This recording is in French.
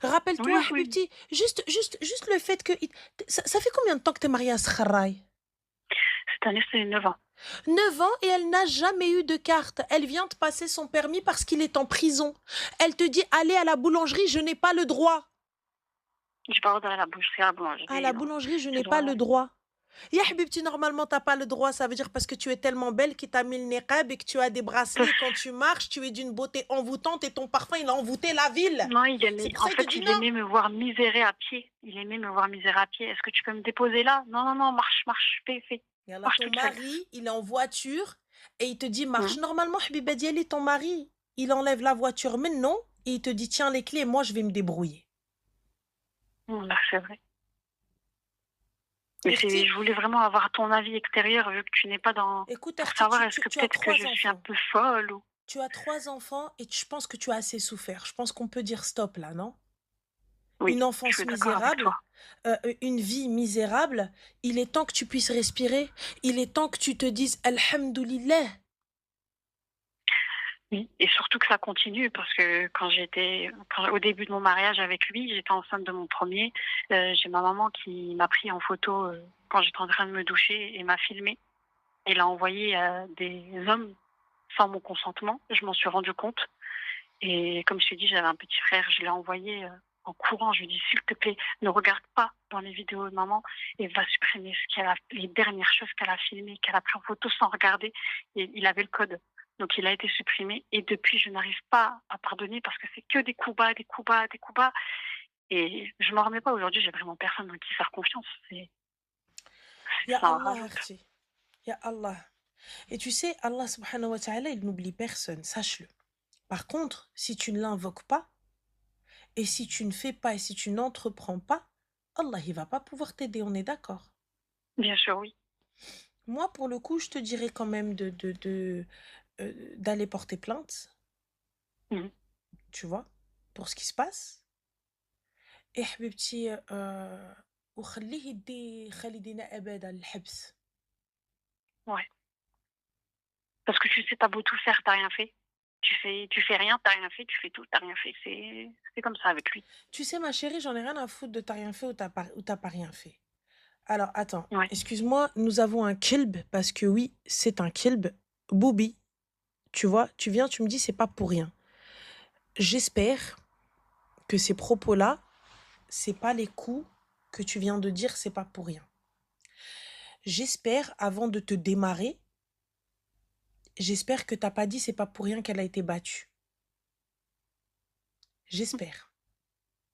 Rappelle-toi, Oui, oui. Habibti, juste le fait que... Ça fait combien de temps que t'es mariée à ce kharraï? Cette année, c'est 9 ans. 9 ans et elle n'a jamais eu de carte. Elle vient de passer son permis parce qu'il est en prison. Elle te dit, allez à la boulangerie, je n'ai pas le droit. J'ai pas le droit d'aller à la boucherie, à la À boulangerie, la non. boulangerie, je Je n'ai pas dois le droit. Ya Habibti, normalement, t'as pas le droit. Ça veut dire parce que tu es tellement belle qu'il t'a mis le niqab et que tu as des bracelets. Quand tu marches, tu es d'une beauté envoûtante et ton parfum, il a envoûté la ville. non, il C'est aimait pour en ça qu'il te fait, dit il non. aimait me voir misérer à pied. Il aimait me voir misérer à pied. «Est-ce que tu peux me déposer là?» «Non, non, non, marche, marche, fais, Et là, marche ton toute seule». mari, il est en voiture et il te dit marche. Mmh. Normalement, Habiba Diali, ton mari, il enlève la voiture. Mais non, et il te dit tiens les clés, moi je vais me débrouiller. Bah, c'est vrai. Mais c'est Ekhti, je voulais vraiment avoir ton avis extérieur vu que tu n'es pas dans écoute, pour Ekhti, savoir est-ce que tu as peut-être que je trois suis un enfants. peu folle ou Tu as 3 enfants et je pense que tu as assez souffert. Je pense qu'on peut dire stop là, non? oui, Une je enfance suis d'accord avec misérable, toi. une vie misérable. Il est temps que tu puisses respirer. Il est temps que tu te dises Alhamdulillah. Oui et surtout que ça continue parce que quand au début de mon mariage avec lui, j'étais enceinte de mon premier. J'ai ma maman qui m'a pris en photo, quand j'étais en train de me doucher et m'a filmée et l'a envoyé à des hommes sans mon consentement. Je m'en suis rendu compte et comme je t'ai dit, j'avais un petit frère, je l'ai envoyé, en courant. Je lui ai dit: «S'il te plaît, ne regarde pas dans les vidéos de maman et va supprimer ce qu'elle a les dernières choses qu'elle a filmées, qu'elle a pris en photo sans regarder» et il avait le code. Donc il a été supprimé et depuis, je n'arrive pas à pardonner parce que c'est que des coups bas, des coups bas, des coups bas et je m'en remets pas. Aujourd'hui, j'ai vraiment personne en qui faire confiance. Ya Ça en Allah, rajoute. Akhti. Ya Allah. Et tu sais, Allah subhanahu wa ta'ala, il n'oublie personne, sache-le. Par contre, si tu ne l'invoques pas, et si tu ne fais pas, et si tu n'entreprends pas, Allah, il va pas pouvoir t'aider, on est d'accord. Bien sûr, oui. Moi, pour le coup, je te dirais quand même d'aller porter plainte, Mmh. tu vois, pour ce qui se passe. Et حبيبتي وخليه يدي خالدنا أبدا الحبس. Ouais. Parce que tu sais, tu beau tout faire, t'as rien fait. Tu fais rien, t'as rien fait, tu fais tout, t'as rien fait. C'est comme ça avec lui. Tu sais, ma chérie, j'en ai rien à foutre de t'as rien fait ou t'as pas rien fait. Alors, attends, Ouais. excuse-moi, nous avons un kilb, parce que oui, c'est un kilb. Boubi, tu vois, tu viens, tu me dis, c'est pas pour rien. J'espère que ces propos-là, c'est pas les coups que tu viens de dire, c'est pas pour rien. J'espère, avant de te démarrer, j'espère que t'as pas dit c'est pas pour rien qu'elle a été battue. J'espère.